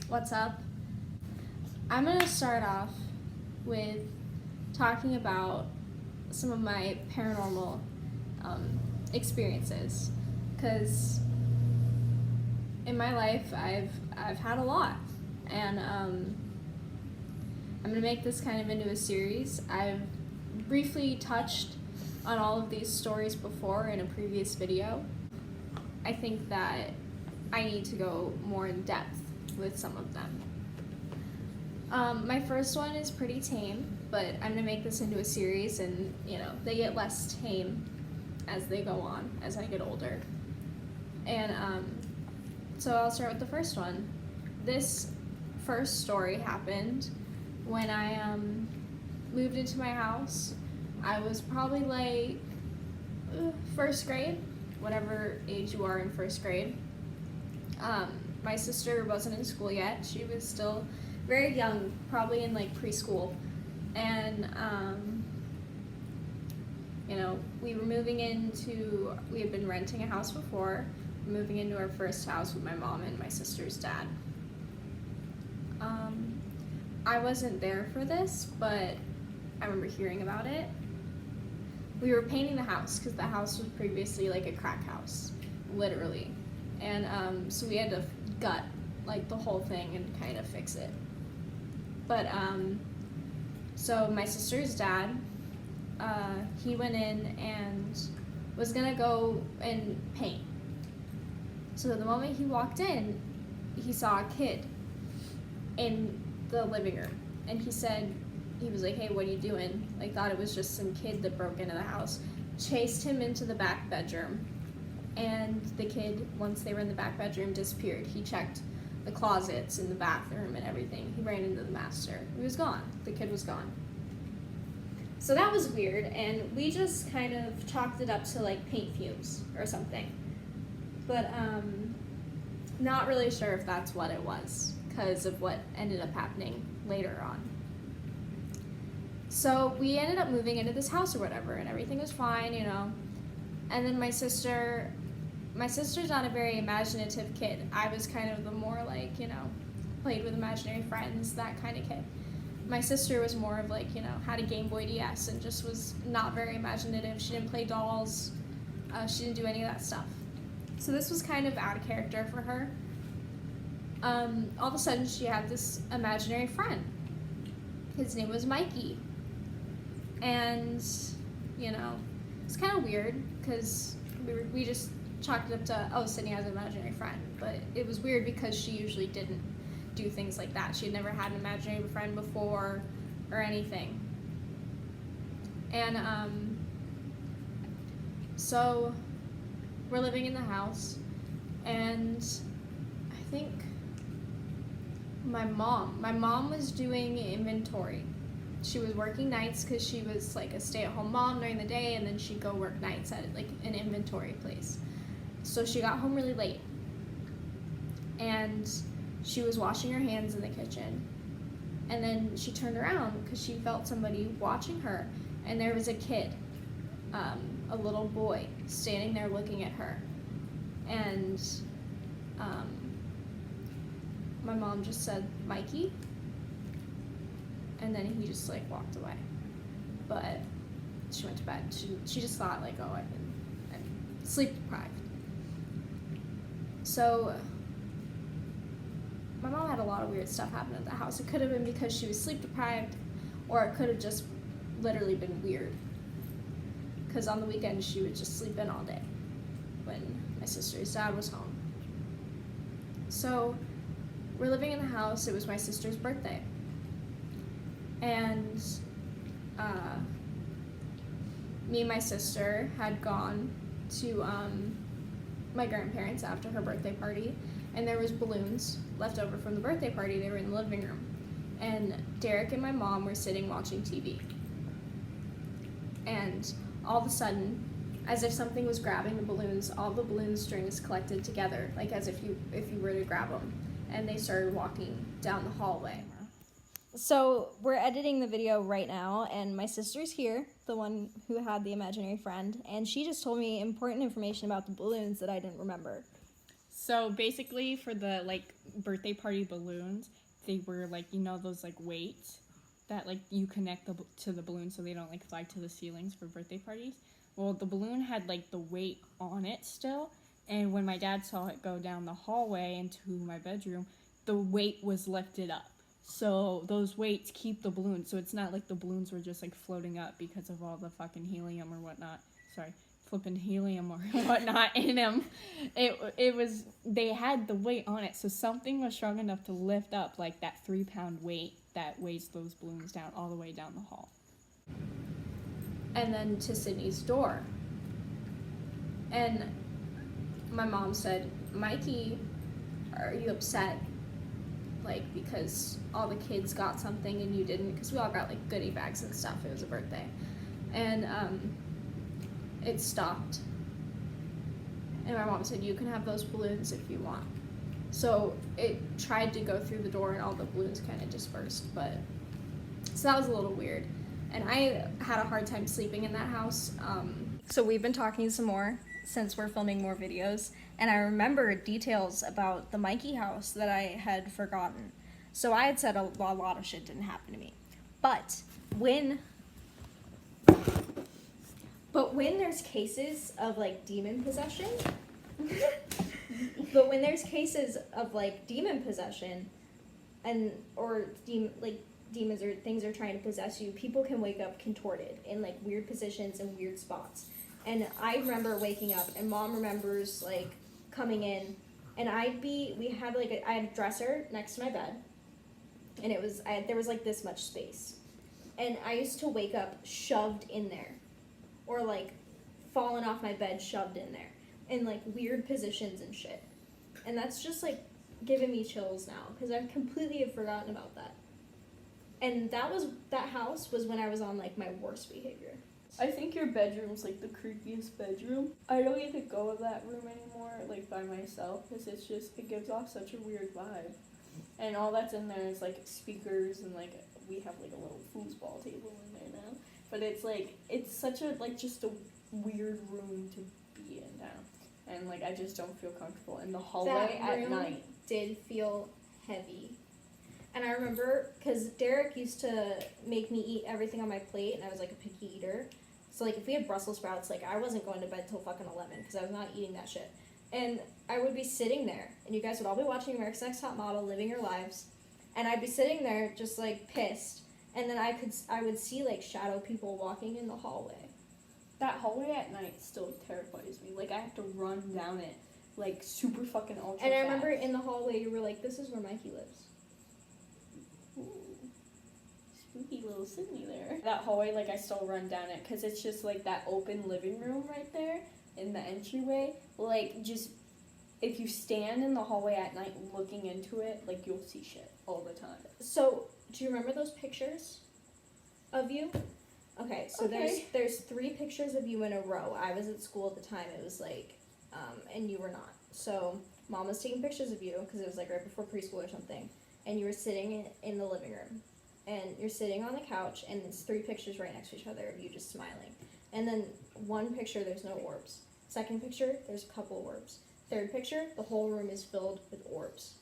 What's up? I'm going to start off with talking about some of my paranormal experiences, because in my life I've had a lot, and I'm going to make this kind of into a series. I've briefly touched on all of these stories before in a previous video. I think that I need to go more in depth with some of them. My first one is pretty tame, but I'm gonna make this into a series, and they get less tame as they go on, as I get older. And so I'll start with the first one. This first story happened when I moved into my house. I was probably like first grade, whatever age you are in first grade. My sister wasn't in school yet. She was still very young, probably in like preschool. And, we had been renting a house before, moving into our first house with my mom and my sister's dad. I wasn't there for this, but I remember hearing about it. We were painting the house because the house was previously like a crack house, literally. And so we had to gut like the whole thing and kind of fix it. But so my sister's dad, he went in and was gonna go and paint. So the moment he walked in, he saw a kid in the living room, and he was like, "Hey, what are you doing?" Like, thought it was just some kid that broke into the house. Chased him into the back bedroom, and the kid, once they were in the back bedroom, disappeared. He checked the closets in the bathroom and everything. He ran into the master. He was gone. The kid was gone. So that was weird, and we just kind of chalked it up to like paint fumes or something. But not really sure if that's what it was, because of what ended up happening later on. So we ended up moving into this house or whatever, and everything was fine, And then my sister's not a very imaginative kid. I was kind of the more like, played with imaginary friends, that kind of kid. My sister was more of like, had a Game Boy DS and just was not very imaginative. She didn't play dolls. She didn't do any of that stuff. So this was kind of out of character for her. All of a sudden she had this imaginary friend. His name was Mikey. And, it's kind of weird because we just chalked it up to, Sydney has an imaginary friend. But it was weird because she usually didn't do things like that. She had never had an imaginary friend before or anything. And so we're living in the house, and I think my mom was doing inventory. She was working nights because she was like a stay-at-home mom during the day, and then she'd go work nights at like an inventory place. So she got home really late, and she was washing her hands in the kitchen, and then she turned around because she felt somebody watching her, and there was a kid, a little boy, standing there looking at her. And my mom just said, "Mikey?" And then he just like walked away. But she went to bed. She just thought like, oh, I'm sleep deprived. So my mom had a lot of weird stuff happen at the house. It could have been because she was sleep deprived, or it could have just literally been weird. Because on the weekends she would just sleep in all day when my sister's dad was home. So we're living in the house. It was my sister's birthday. And me and my sister had gone to my grandparents after her birthday party, and there was balloons left over from the birthday party. They were in the living room, and Derek and my mom were sitting watching TV. And all of a sudden, as if something was grabbing the balloons, all the balloon strings collected together, like as if you were to grab them, and they started walking down the hallway. So we're editing the video right now, and my sister's here, the one who had the imaginary friend, and she just told me important information about the balloons that I didn't remember. So basically for the like birthday party balloons, they were like, you know, those like weights that like you connect to the balloon so they don't like fly to the ceilings for birthday parties. Well, the balloon had like the weight on it still, and when my dad saw it go down the hallway into my bedroom, the weight was lifted up. So those weights keep the balloon. So it's not like the balloons were just like floating up because of all the fucking helium or whatnot. Sorry, flipping helium or whatnot in them. It was, they had the weight on it, so something was strong enough to lift up like that 3-pound weight that weighs those balloons down all the way down the hall. And then to Sydney's door. And my mom said, Mikey, are you upset? Like, because all the kids got something and you didn't? Because we all got like goodie bags and stuff. It was a birthday. And it stopped. And my mom said, you can have those balloons if you want. So it tried to go through the door and all the balloons kind of dispersed. But so that was a little weird. And I had a hard time sleeping in that house. So we've been talking some more since we're filming more videos. And I remember details about the Mikey house that I had forgotten. So I had said a lot of shit didn't happen to me. But when there's cases of like demon possession, and or demons or things are trying to possess you, people can wake up contorted in like weird positions and weird spots. And I remember waking up, and Mom remembers like coming in, and I had a dresser next to my bed, and there was like this much space, and I used to wake up shoved in there, or like fallen off my bed shoved in there, in like weird positions and shit. And that's just like giving me chills now, because I completely have forgotten about that. And that house was when I was on like my worst behavior. I think your bedroom's like the creepiest bedroom. I don't get to go in that room anymore, like by myself, because it gives off such a weird vibe. And all that's in there is like speakers, and like we have like a little foosball table in there now. But it's like, it's such a, like just a weird room to be in now. And like I just don't feel comfortable in the hallway at night. Did feel heavy. And I remember, because Derek used to make me eat everything on my plate, and I was like a picky eater. So like if we had Brussels sprouts, like I wasn't going to bed till fucking 11, because I was not eating that shit. And I would be sitting there, and you guys would all be watching America's Next Top Model, living your lives, and I'd be sitting there just like pissed, and then I would see like shadow people walking in the hallway. That hallway at night still terrifies me. Like I have to run down it, like super fucking ultra And I fast. remember in the hallway you were like, this is where Mikey lives. Ooh, spooky little Sydney there. That hallway, like I still run down it, because it's just like that open living room right there in the entryway. Like just, if you stand in the hallway at night looking into it, like you'll see shit all the time. So do you remember those pictures of you? Okay, so there's 3 pictures of you in a row. I was at school at the time. It was like, and you were not. So Mom was taking pictures of you, because it was like right before preschool or something. And you were sitting in the living room, and you're sitting on the couch, and it's 3 pictures right next to each other of you just smiling. And then one picture, there's no orbs. Second picture, there's a couple orbs. Third picture, the whole room is filled with orbs.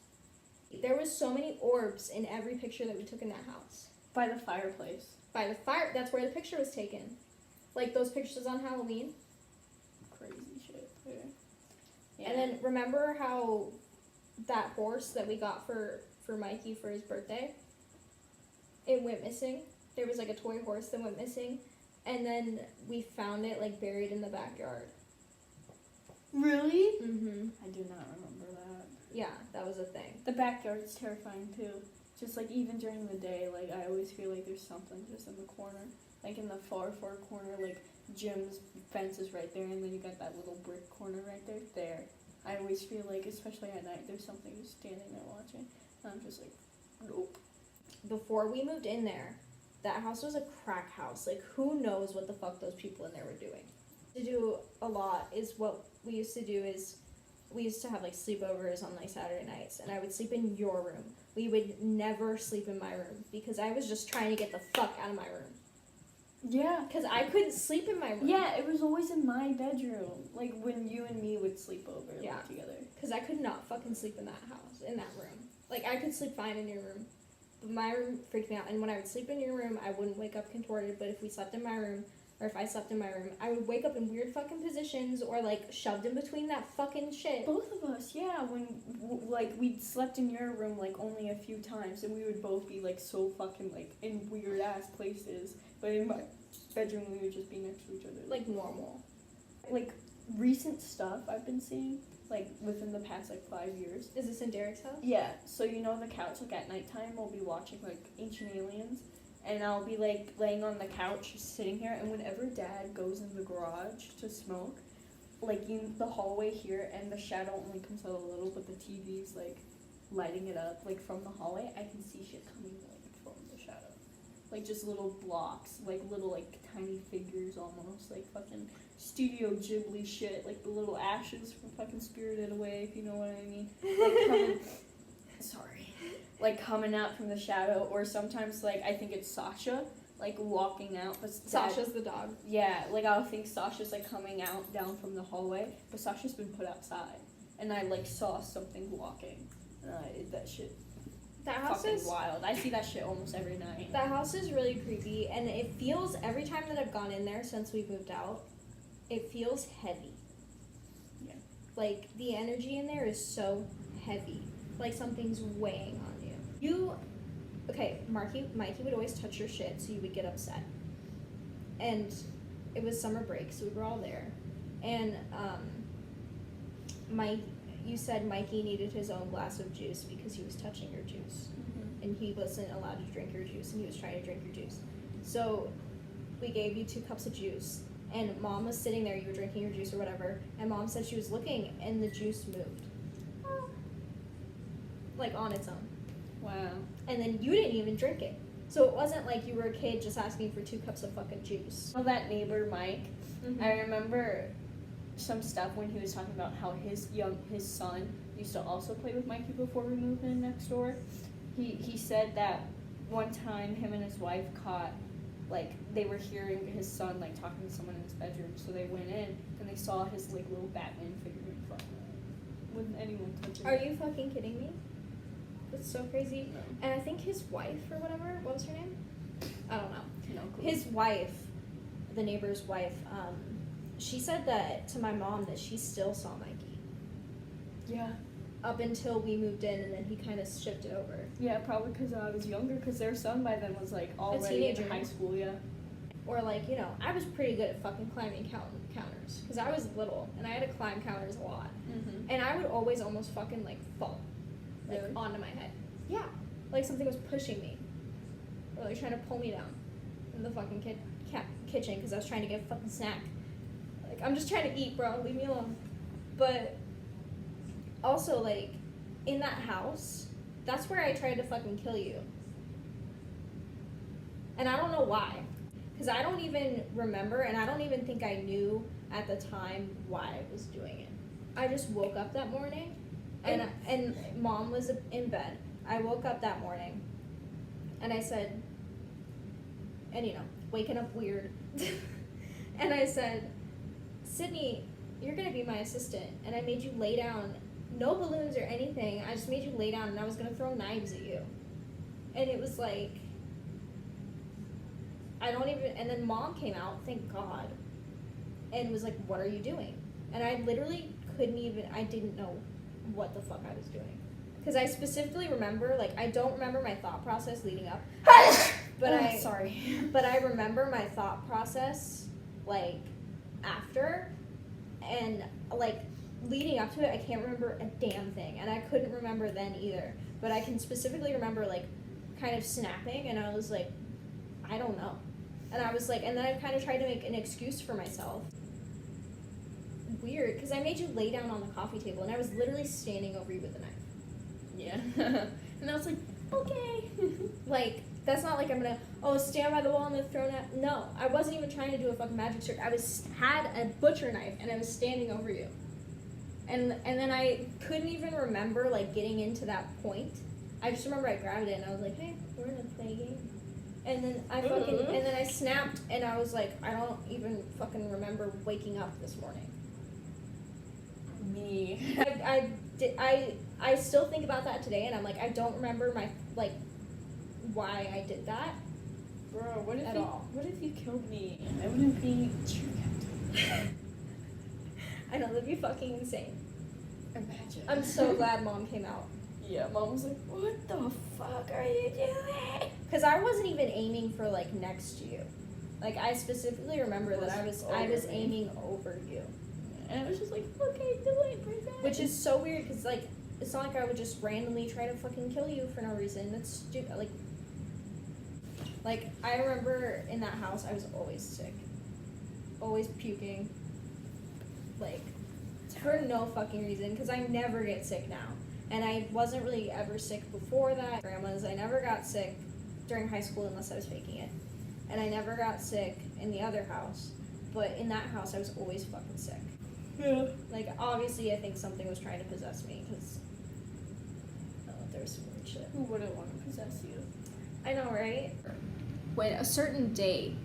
There was so many orbs in every picture that we took in that house. By the fireplace. By the fire, that's where the picture was taken. Like those pictures on Halloween. Crazy shit there. Yeah. And then remember how that horse that we got for Mikey for his birthday, it went missing. There was like a toy horse that went missing, and then we found it like buried in the backyard. Really? Mm-hmm. I do not remember that. Yeah, that was a thing. The backyard's terrifying too. Just like even during the day, like I always feel like there's something just in the corner. Like in the far corner, like Jim's fence is right there, and then you got that little brick corner right there. There. I always feel like, especially at night, there's something just standing there watching. And I'm just like, nope. Before we moved in there, that house was a crack house. Like, who knows what the fuck those people in there were doing. To do a lot is what we used to do is we used to have like sleepovers on like Saturday nights, and I would sleep in your room. We would never sleep in my room because I was just trying to get the fuck out of my room. Yeah. Because I couldn't sleep in my room. Yeah, it was always in my bedroom. Like when you and me would sleep over together. Because I could not fucking sleep in that house, in that room. Like, I could sleep fine in your room. But my room freaked me out. And when I would sleep in your room, I wouldn't wake up contorted. But if we slept in my room, or if I slept in my room, I would wake up in weird fucking positions or, like, shoved in between that fucking shit. Both of us, yeah. When, like, we'd slept in your room, like, only a few times. And we would both be, like, so fucking, like, in weird-ass places. But in my bedroom, we would just be next to each other. Like, normal. Like, recent stuff I've been seeing, like, within the past, like, 5 years. Is this in Derek's house? Yeah. So, you know, on the couch, like, at nighttime, we'll be watching, like, Ancient Aliens. And I'll be, like, laying on the couch, just sitting here. And whenever Dad goes in the garage to smoke, like, the hallway here, and the shadow only comes out a little, but the TV's, like, lighting it up, like, from the hallway, I can see shit coming, like, from the shadow. Like, just little blocks, like, little, like, tiny figures almost, like, fucking Studio Ghibli shit, like, the little ashes from fucking Spirited Away, if you know what I mean. Like, coming out from the shadow, or sometimes, like, I think it's Sasha, like, walking out, but Sasha's the dog. Yeah, like, I'll think Sasha's, like, coming out down from the hallway, but Sasha's been put outside, and I, like, saw something walking, and that shit That house fucking is wild. I see that shit almost every night. That house is really creepy, and it feels, every time that I've gone in there since we moved out, it feels heavy. Yeah. Like, the energy in there is so heavy. Like, something's weighing on you. Okay, Mikey would always touch your shit, so you would get upset. And it was summer break, so we were all there. And, you said Mikey needed his own glass of juice because he was touching your juice. Mm-hmm. And he wasn't allowed to drink your juice, and he was trying to drink your juice. So we gave you 2 cups of juice, and Mom was sitting there, you were drinking your juice or whatever, and Mom said she was looking, and the juice moved. Like, on its own. Wow. And then you didn't even drink it. So it wasn't like you were a kid just asking for 2 cups of fucking juice. Well, that neighbor, Mike, Mm-hmm. I remember some stuff when he was talking about how his son used to also play with Mikey before we moved in next door. He said that one time him and his wife caught, like, they were hearing his son, like, talking to someone in his bedroom, so they went in and they saw his, like, little Batman figure in front of him. Wouldn't anyone touch it? Are you fucking kidding me? That's so crazy. No. And I think his wife or whatever, what was her name? I don't know. No clue. His wife, the neighbor's wife, she said that to my mom that she still saw Mikey. Yeah. Up until we moved in, and then he kind of shifted over. Yeah, probably because I was younger, because their son by then was, like, already in teenager. high school, yeah. Or, like, you know, I was pretty good at fucking climbing counters. Because I was little, and I had to climb counters a lot. Mm-hmm. And I would always almost fucking, like, fall. Like, Really? onto my head. Yeah. Like something was pushing me. Or, like, trying to pull me down in the fucking kitchen because I was trying to get a fucking snack. Like, I'm just trying to eat, bro. Leave me alone. But also, like, in that house, that's where I tried to fucking kill you. And I don't know why. Because I don't even remember, and I don't even think I knew at the time why I was doing it. I just woke up that morning, and Mom was in bed. I woke up that morning, and I said, and you know, waking up weird. And I said, Sydney, you're going to be my assistant. And I made you lay down, no balloons or anything. I just made you lay down, and I was going to throw knives at you. And it was like, and then Mom came out, thank God, and was like, what are you doing? And I literally I didn't know what the fuck I was doing. Because I specifically remember, like, I don't remember my thought process leading up. But Sorry. But I remember my thought process, like, after, and, like, leading up to it, I can't remember a damn thing. And I couldn't remember then either. But I can specifically remember, like, kind of snapping, and I was like, I don't know. And I was like, and then I kind of tried to make an excuse for myself. Weird, because I made you lay down on the coffee table, and I was literally standing over you with a knife. Yeah. And I was like, okay. Like, that's not like I'm gonna, stand by the wall and then throw that. No, I wasn't even trying to do a fucking magic trick. I had a butcher knife, and I was standing over you. And then I couldn't even remember, like, getting into that point. I just remember I grabbed it, and I was like, hey, we're gonna play a game. And then I snapped, and I was like, I don't even fucking remember waking up this morning. Me. I still think about that today, and I'm like, I don't remember why I did that. Bro, what if you killed me? I I wouldn't be cheer know, that'd be fucking insane. Imagine. I'm so glad Mom came out. Yeah, Mom was like, what the fuck are you doing? Because I wasn't even aiming for, like, next to you. Like, I specifically remember that I was aiming over you. And I was just like, okay, do it, princess. Which is so weird, because, like, it's not like I would just randomly try to fucking kill you for no reason. That's stupid. Like, I remember in that house, I was always sick. Always puking. Like, for no fucking reason, because I never get sick now. And I wasn't really ever sick before that. Grandma's, I never got sick during high school unless I was faking it. And I never got sick in the other house. But in that house, I was always fucking sick. Yeah. Like, obviously, I think something was trying to possess me, because there was some weird shit. Who wouldn't want to possess you? I know, right? When a certain day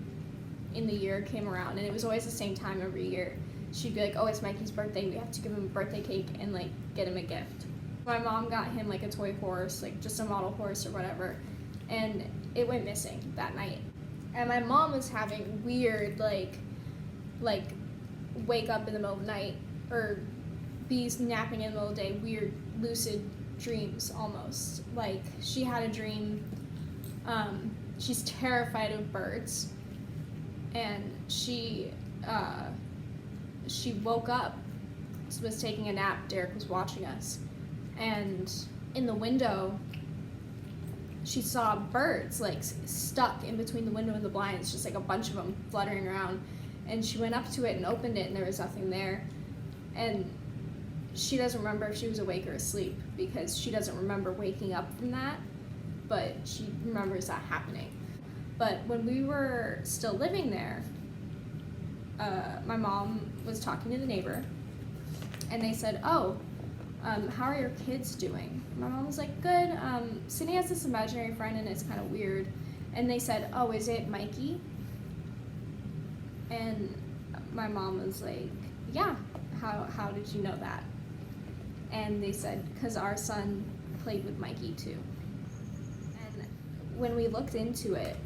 in the year came around, and it was always the same time every year, she'd be like, oh, it's Mikey's birthday, we have to give him a birthday cake and, like, get him a gift. My mom got him, like, a toy horse, like, just a model horse or whatever, and it went missing that night. And my mom was having weird, like, wake up in the middle of the night, or be napping in the middle of the day, weird, lucid dreams, almost. Like, she had a dream, she's terrified of birds, and she woke up, was taking a nap, Derek was watching us, and in the window, she saw birds, like, stuck in between the window and the blinds, just like a bunch of them fluttering around, and she went up to it and opened it, and there was nothing there, and she doesn't remember if she was awake or asleep, because she doesn't remember waking up from that, but she remembers that happening. But when we were still living there, my mom was talking to the neighbor, and they said, oh, how are your kids doing? My mom was like, good. Sydney has this imaginary friend, and it's kind of weird. And they said, oh, is it Mikey? And my mom was like, yeah, how did you know that? And they said, because our son played with Mikey too. And when we looked into it,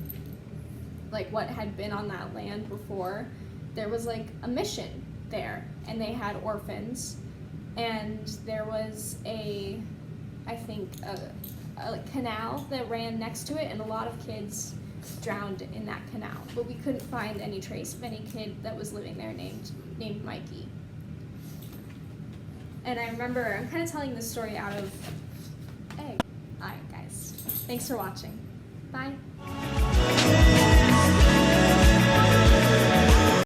like what had been on that land before, there was like a mission there, and they had orphans, and there was a canal that ran next to it, and a lot of kids drowned in that canal, but we couldn't find any trace of any kid that was living there named Mikey. And I remember, I'm kind of telling this story out of egg. Alright guys, thanks for watching. Bye.